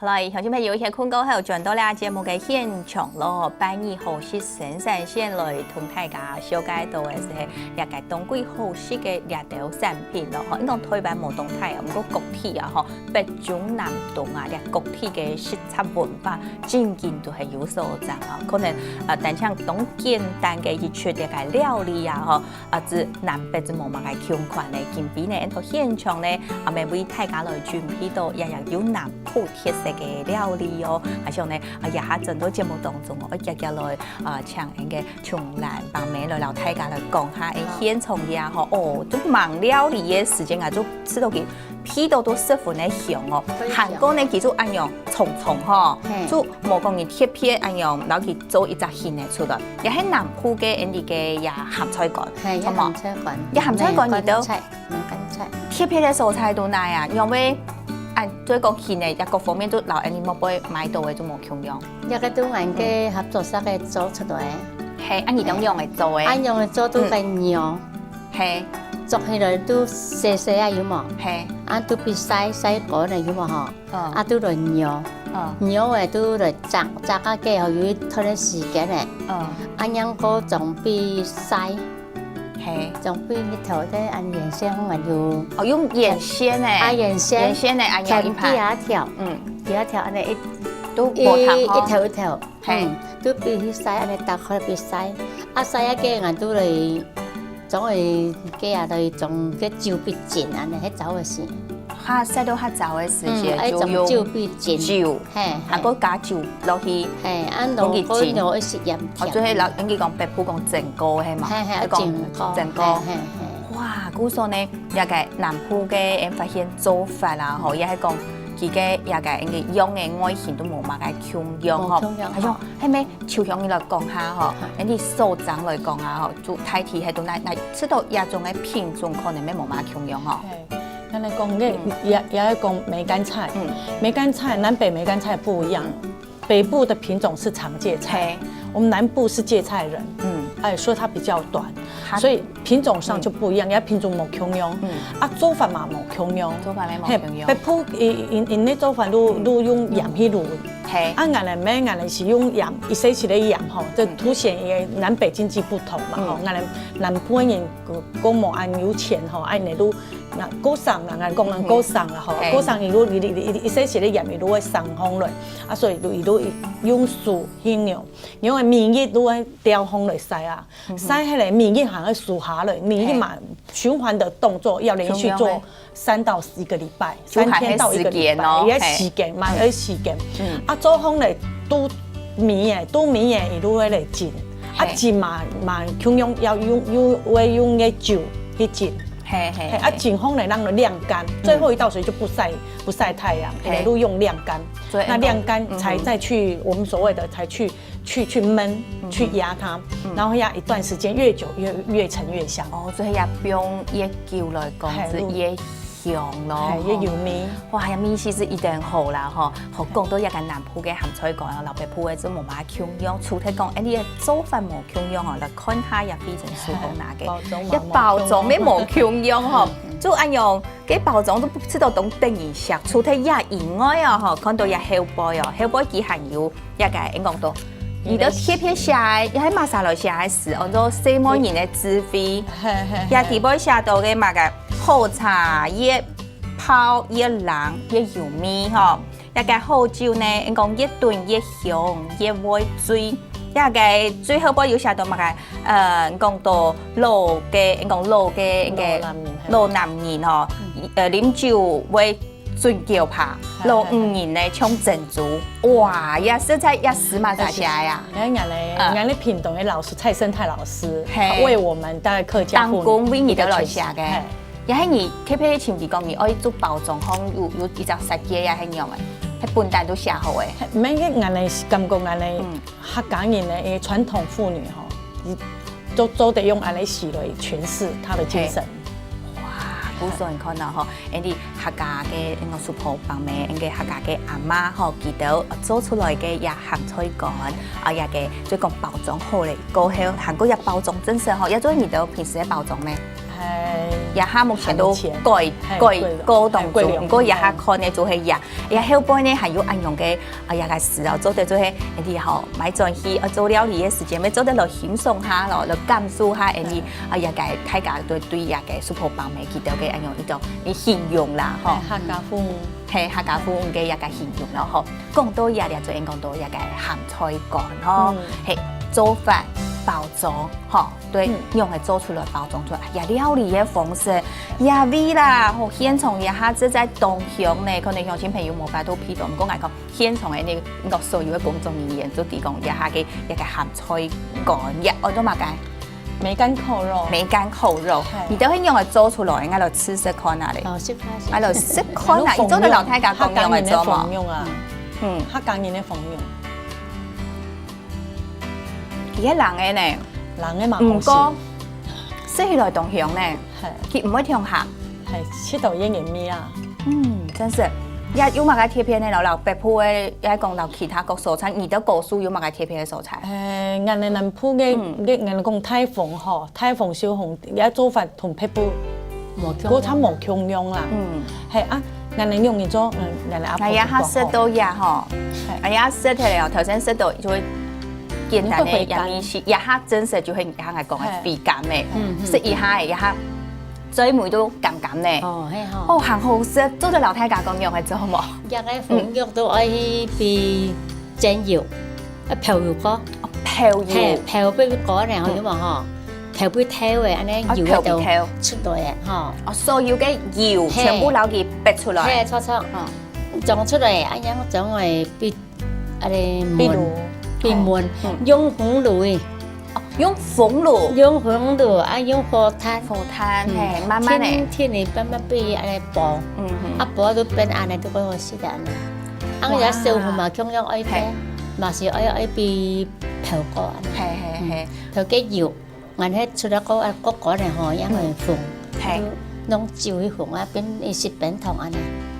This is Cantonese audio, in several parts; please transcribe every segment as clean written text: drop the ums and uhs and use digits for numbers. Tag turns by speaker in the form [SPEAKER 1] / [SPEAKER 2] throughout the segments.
[SPEAKER 1] 好啦，乡亲朋友，一些困过後，轉到咧節目嘅現場咯，拜二好食生產線來同大家紹介到嘅係一個當季好食嘅一道產品咯。應講台灣無動態，唔過國體啊，嗬，北中南東啊，啲國體嘅食材文化，漸漸都係有所長啊。可能但像當簡單嘅一出嘅料理啊，嗬，至南北至冇乜嘅相關嘅，今邊呢，喺現場呢，咪為大家來準備到日有南部特色嘅料理哦，而且呢，日下陣到節目當中，我日來請嘅從蘭幫美來老大家來講下現場嘅嗬，哦，都忙料理嘅時間啊，都吃到佢批到都十分的香哦。韓國呢，叫做按樣重重嗬，就冇講佢貼片按樣，然後佢做一隻馅嚟出來。又喺南部嘅人哋嘅也鹹菜乾，
[SPEAKER 2] 係鹹菜乾，
[SPEAKER 1] 一鹹菜乾亦都
[SPEAKER 2] 唔緊菜，
[SPEAKER 1] 貼片嘅蔬菜都難啊，因為最講馅嘅一個方面都留人哋冇俾買到嘅都冇強樣。
[SPEAKER 2] 一個都按嘅合作社嘅做出來，
[SPEAKER 1] 係按二種樣嚟做嘅，
[SPEAKER 2] 按樣嚟做都係尿，
[SPEAKER 1] 係
[SPEAKER 2] 做起來都細細啊有冇？
[SPEAKER 1] 係
[SPEAKER 2] 啊都別細細個嚟有冇嗬？啊都來尿，尿嘅都來炸下嘅後要拖啲時間嘅，按樣個仲比細。仲邊一頭咧按原先我要
[SPEAKER 1] 哦用原先誒，
[SPEAKER 2] 按原先
[SPEAKER 1] 誒按樣一排，
[SPEAKER 2] 一條，第一條按你
[SPEAKER 1] 都
[SPEAKER 2] 一頭一頭，都比起細按你搭開比細，細一嘅人都嚟總係幾日嚟仲嘅照必剪按你喺走嘅時，
[SPEAKER 1] 細到早嘅時間就用
[SPEAKER 2] 照必剪，
[SPEAKER 1] 下個加照落去，
[SPEAKER 2] 按落嗰有一些鹽條，
[SPEAKER 1] 最係人哋講北部講整鍋係嘛，整鍋，哇！古時呢，一個南部嘅發現做法啦，嗬，亦係講佢嘅一個人哋用嘅外形都冇乜嘅強樣嗬，係種係咪？朝向你來講下嗬，人哋所長來講下嗬，做太體喺度嚟知道一種嘅品種可能咩冇乜強樣嗬。
[SPEAKER 3] 剛才講嘅也講梅乾菜，梅乾菜南北梅乾菜不一樣，北部的品種是長芥菜，我們南部是芥菜人，所以它比較短，所以品種上就不一樣，也品種冇強樣，做法嘛冇強樣，
[SPEAKER 1] 做法咧冇強樣，
[SPEAKER 3] 北部因呢做法都用鹽去滷，按我哋咩我哋是用鹽，一些是咧鹽吼，就凸顯嘅南北經濟不同嘛吼，我哋南部人講冇按有錢吼，按嚟都。那高尚啊，人講人高尚啊，吼，高尚伊都一些是咧鹽伊都會上風來，所以伊都用樹去釀，因為棉葉都會掉風來曬啊，曬起來棉葉行去樹下來，棉葉嘛循環的動作要連續做3到1個禮拜，3天到1個禮拜，也時間嘛，要時間，做風來都棉伊都會來浸，浸嘛強用要用嘅酒去浸。浸風嚟讓它晾乾，最後一道水就不曬太陽，一路用晾乾，那晾乾才再去我們所謂的才去燜去壓它，然後壓一段時間，越久越陳越香。
[SPEAKER 1] 哦，所以也不用越久來講，是越香咯，
[SPEAKER 3] 越有味。
[SPEAKER 1] 哇，入面其實一定好啦，嗬，好講到一個南部嘅鹹菜乾啊，老北部嘅都冇乜強樣，除咗講啲做法冇強樣哦，來看下入邊真係好拿嘅，一包裝咩冇強樣嗬，就按樣幾包裝都不知道懂定義食，除咗也以外啊，嗬，看到也後背哦，後背佢含有一個應講到。而都貼片寫，又喺馬沙來寫嘅時，按照西門人嘅智慧，也地波寫到嘅嘛嘅好茶越泡越冷越有味嗬，一個好酒呢，應講越燉越香越味醉，一個最後波要寫到嘛嘅講到老嘅應講老嘅老男人嗬，飲酒會。最叫怕老5年呢搶珍珠，哇！也實在也是嘛大家呀。
[SPEAKER 3] 人哋品種嘅老師蔡生泰老師，為我們大概客家婦女
[SPEAKER 1] 當工為你哋來寫嘅。也係你 KPI 前期講你愛做包裝，可能有一隻設計也係樣嘅，係本單都寫好嘅。
[SPEAKER 3] 唔係嘅，人哋感覺人哋客家人嘅傳統婦女嗬，都得用人哋詞來詮釋她的精神。
[SPEAKER 1] 古時人看到嗬，人哋客家嘅一個叔婆幫咩，人哋客家嘅阿媽嗬，見到做出來嘅也鹹菜乾，也嘅最講包裝好嚟，過後韓國也包裝真實嗬，也做你哋平時嘅包裝咩？也哈目前都改高動作，不過也哈看呢就係也後背呢還有安用嘅也個時候做得做係啲吼買轉去做料理嘅時間，要做得落輕鬆下咯，落感受下啲也個大家對也個 super 棒美記到嘅安用呢種你形容啦，吼
[SPEAKER 3] 客家風
[SPEAKER 1] 係客家風嘅也個形容咯，吼講到也就應講到也個鹹菜乾吼，係做法。包裝，吼，對，用嚟做出來包裝出來，也料理嘅方式，也味啦，吼，現場也下只在東鄉呢，可能鄉親朋友冇法度批到，唔講嚟講，現場嘅呢個所有嘅工作人員都提供也下嘅一個鹹菜乾，也我都嘛講，
[SPEAKER 3] 梅乾扣肉，
[SPEAKER 1] 梅乾扣肉，你都係用嚟做出來，應該嚟吃食看下咧，
[SPEAKER 2] 食
[SPEAKER 1] 看，嚟食看下，你做得老太家講用嚟做嘛？
[SPEAKER 3] 客家人嘅豐用。
[SPEAKER 1] 而家人嘅呢，
[SPEAKER 3] 人嘅嘛，
[SPEAKER 1] 唔過食起來東鄉呢，佢唔會聽鹹，
[SPEAKER 3] 係吃到煙嘅味啊。
[SPEAKER 1] 真是，也有乜嘅貼片呢？留北埔嘅，也講到其他國蔬菜，而都告訴有乜嘅貼片嘅蔬菜。
[SPEAKER 3] 人哋南埔嘅，人講泰鳳嗬，泰鳳小紅，也做法同北埔嗰餐冇共用啦。係啊，人哋用嘅做，人哋阿婆講。
[SPEAKER 1] 係啊，黑色都也嗬，係啊，色嚟哦，頭先色到就會。簡單嘅也面試，一下真實就係一下係講係肥甘嘅，食一下嘅一下嘴梅都甘甘嘅。
[SPEAKER 2] 哦，係嗬。
[SPEAKER 1] 哦，行好食，做咗老太家講用係做冇？
[SPEAKER 2] 一個鳳肉都愛去煎油，漂油個。
[SPEAKER 1] 漂油。
[SPEAKER 2] 漂杯果咧，好嘛嗬？漂杯挑嘅，安尼油喺度出來嘅，嗬。
[SPEAKER 1] 哦，所有嘅油全部撈佢逼出來。
[SPEAKER 2] 係錯錯。撞出來，安樣種係必安尼燜。變燜，用紅爐，
[SPEAKER 1] 用紅爐，
[SPEAKER 2] 用紅爐啊，用火炭，
[SPEAKER 1] 係慢慢嚟，
[SPEAKER 2] 天嚟慢慢俾安尼爆，啊爆到變安尼都俾我試下呢。啊，有燒紅嘛，咁樣愛嘅，嘛是愛俾漂過安尼，係，漂嘅油，我哋出嚟個啊個個咧嗬，因為紅，係，弄椒去紅啊，變一食餅糖安尼。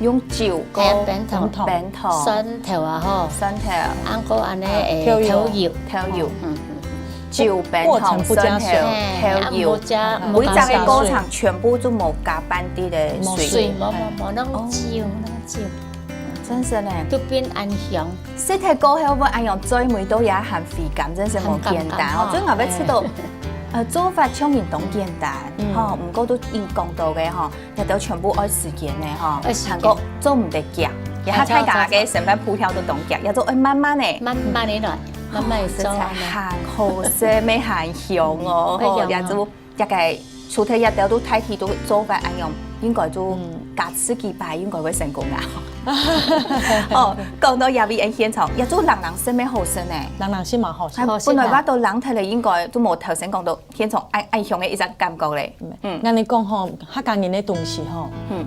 [SPEAKER 1] 用椒個
[SPEAKER 2] 餅糖，蒜頭啊嗬，
[SPEAKER 1] 蒜頭，
[SPEAKER 2] 啱個安尼調油，
[SPEAKER 1] 椒餅糖、蒜頭、調油，每集嘅過程全部都冇加半啲嘅水，
[SPEAKER 2] 冇弄椒，
[SPEAKER 1] 真是咧，
[SPEAKER 2] 都變安香。
[SPEAKER 1] 食睇過後，我安用最尾都也含肥感，真是冇簡單哦。最後尾吃到。做法當然當簡單，嗬，唔過都要講到嘅嗬，日頭全部愛時間嘅嗬，韓國做唔得夾，而家睇家嘅成班鋪頭都當夾，又做愛慢慢嘅，
[SPEAKER 2] 慢慢嚟來，慢慢嚟做，
[SPEAKER 1] 行好食咩行香哦，嗬，又做一個除咗日頭都睇睇到做法安用，應該都假使幾擺應該會成功啊！哦，講到入邊現場，又做人食咩好食呢？
[SPEAKER 3] 人食嘛好食。
[SPEAKER 1] 本來話到人睇嚟應該都冇頭先講到現場愛香嘅一隻感覺咧。
[SPEAKER 3] 我哋講嗬，客家人嘅東西嗬，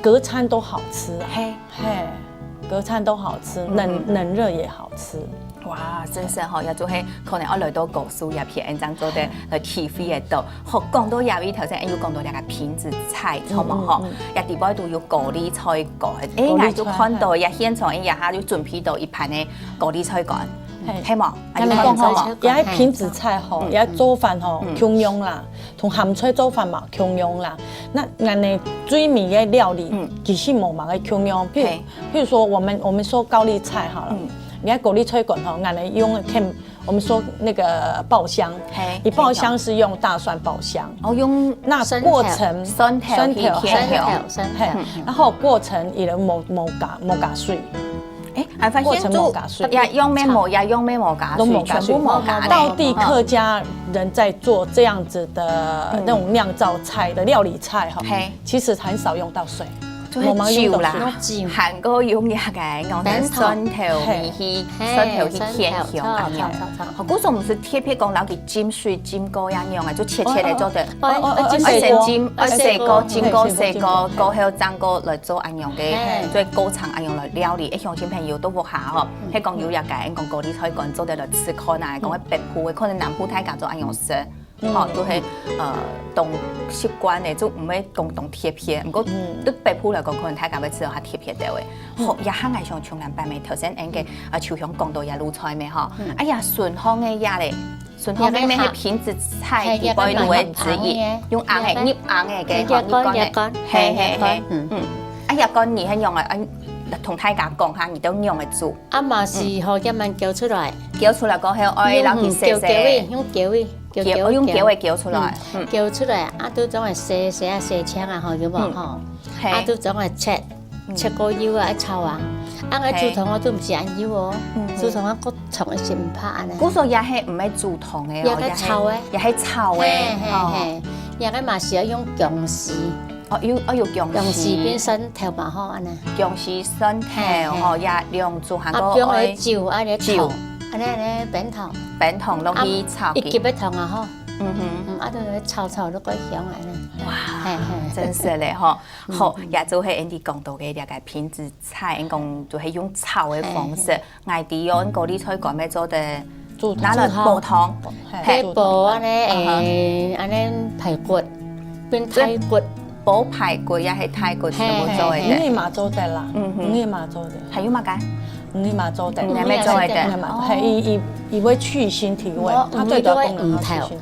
[SPEAKER 3] 隔餐都好吃，嘿，隔餐都好吃，冷熱也好吃。
[SPEAKER 1] 哇，真是嗬，又做係可能我來到高速入邊，咁做啲嚟體會嘅到。學講到入邊頭先，要講到一個片子菜，好冇嗬？入地包都要高麗菜乾，我就看到入現場，一下就準備到一盤嘅高麗菜乾，係冇？
[SPEAKER 3] 你講嗬，也係片子菜嗬，也做飯嗬，共用啦，同鹹菜做飯嘛共用啦。那我哋最味嘅料理，其實冇嘛嘅共用。譬如說，我們說高麗菜好了。你看高麗菜乾吼，我哋用我們說那個爆香，你爆香是用大蒜爆香，
[SPEAKER 1] 哦用
[SPEAKER 3] 那過程
[SPEAKER 1] 蒜頭，
[SPEAKER 3] 然後過程伊都冇加水，
[SPEAKER 1] 誒，發現做也用咩冇，也用咩冇加水，全部冇加。
[SPEAKER 3] 道地客家人在做這樣子的那種釀造菜的料理菜哈，其實很少用到水。
[SPEAKER 1] 就係椒啦，韓國用也嘅，我哋蒜頭味去，蒜頭去甜香咁樣。我估數唔是特別講攞佢沾水沾過一樣嘅，就切嚟做的。我食過沾過，過後蒸過嚟做一樣嘅，最高層一樣嚟料理。啲鄉親朋友都學下嗬，係講有一嘅，講高麗菜乾做得嚟吃可能，講喺北埔嘅，可能南埔太家做一樣食。哦，都係當習慣嘅，就唔係共同貼片。不過對北埔嚟講，可能大家會知道下貼片嘅喎。學一下藝上從南北面頭先嘅秋香講到也滷菜咩嗬？哎呀，順康嘅嘢咧，順後尾係品質菜地杯滷嘅之一，用硬嘅醃硬嘅嘅，
[SPEAKER 2] 日乾，
[SPEAKER 1] 係，啊日乾你係用嘅，同大家講下你都用嘅煮。
[SPEAKER 2] 啊嘛是學一蚊攪出來，
[SPEAKER 1] 攪出來過後，愛攞佢細細，
[SPEAKER 2] 用攪味，
[SPEAKER 1] 我用攪嘅攪出來，
[SPEAKER 2] 攪出來，啊都總係細啊細青啊，有冇嗬？啊都總係切個腰啊，一炒啊，啊我煮湯我都唔是按腰喎，煮湯我個湯係唔怕啊。
[SPEAKER 1] 古時也係唔係煮湯嘅，
[SPEAKER 2] 也係炒嘅，
[SPEAKER 1] 也係炒嘅，
[SPEAKER 2] 也係嘛是要用薑絲。
[SPEAKER 1] 哦，要薑絲
[SPEAKER 2] 變身頭嘛好安尼，
[SPEAKER 1] 薑絲身頭吼也用做下個
[SPEAKER 2] 薑嚟椒啊嚟炒，安尼扁糖
[SPEAKER 1] 落去炒
[SPEAKER 2] 一級嘅糖啊吼，啊都炒都幾香安尼。
[SPEAKER 1] 哇，真是咧吼，好，也就係人哋講到嘅一個品質菜，講就係用炒嘅方式，嗌啲用嗰啲菜講咩做嘅，拿來煲湯，
[SPEAKER 2] 係煲安尼安尼排骨變泰骨。
[SPEAKER 1] 煲排骨也係泰國全部做嘅，
[SPEAKER 3] 五馬做的啦，五馬做的，
[SPEAKER 1] 係用乜嘅？
[SPEAKER 3] 五馬做的，
[SPEAKER 1] 係咩做嘅？
[SPEAKER 3] 係以為去腥提味，它最多功能係去腥。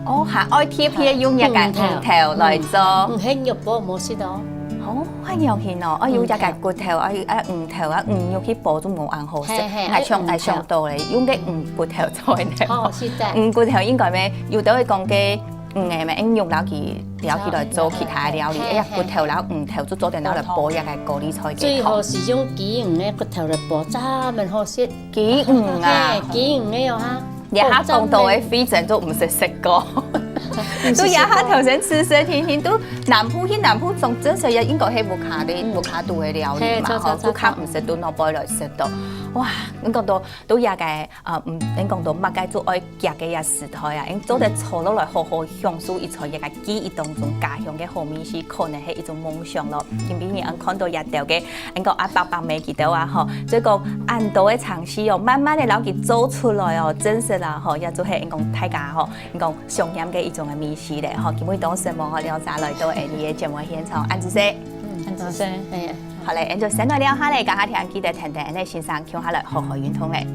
[SPEAKER 1] 哦，係愛貼片用一個魚頭來做，
[SPEAKER 2] 係肉煲冇試到。
[SPEAKER 1] 好，係有見哦，我要一個骨頭，我要魚頭啊，魚肉去煲都冇硬好食，係上到嚟用嘅魚骨頭做嘅。
[SPEAKER 2] 哦，是的。
[SPEAKER 1] 魚骨頭應該咩？要到去講嘅。誒咪用撈起來做其他料理，骨頭撈魚頭都做定撈嚟煲一個高麗菜嘅。
[SPEAKER 2] 最好是用雞魚嘅骨頭嚟煲，真係好食。
[SPEAKER 1] 雞魚啊，
[SPEAKER 2] 雞魚嘅有哈。
[SPEAKER 1] 也下講到嘅非正都唔食過，都也下頭先吃天天都南部仲真係應該係無卡度嘅料理嘛，嗬，都卡唔食到攞杯來食到。哇！你講到都也嘅你講到乜嘅做愛夾嘅也時代啊，你做得坐落來好好享受一場一個記憶當中家鄉嘅好美食，可能係一種夢想咯。因為你看到一條嘅，你講阿伯未記到啊，嗬，這個按道嘅嘗試哦，慢慢嘅攞佢做出來哦，真實啦，嗬，也就係你講大家嗬，你講上癮嘅一種嘅美食咧，嗬，今日當時冇可了解來到你嘅節目現場，安子姐，
[SPEAKER 2] 係啊。
[SPEAKER 1] 好嘞，就先來聊下嚟，講下聽，記得聽你先生叫下來學運動嘅。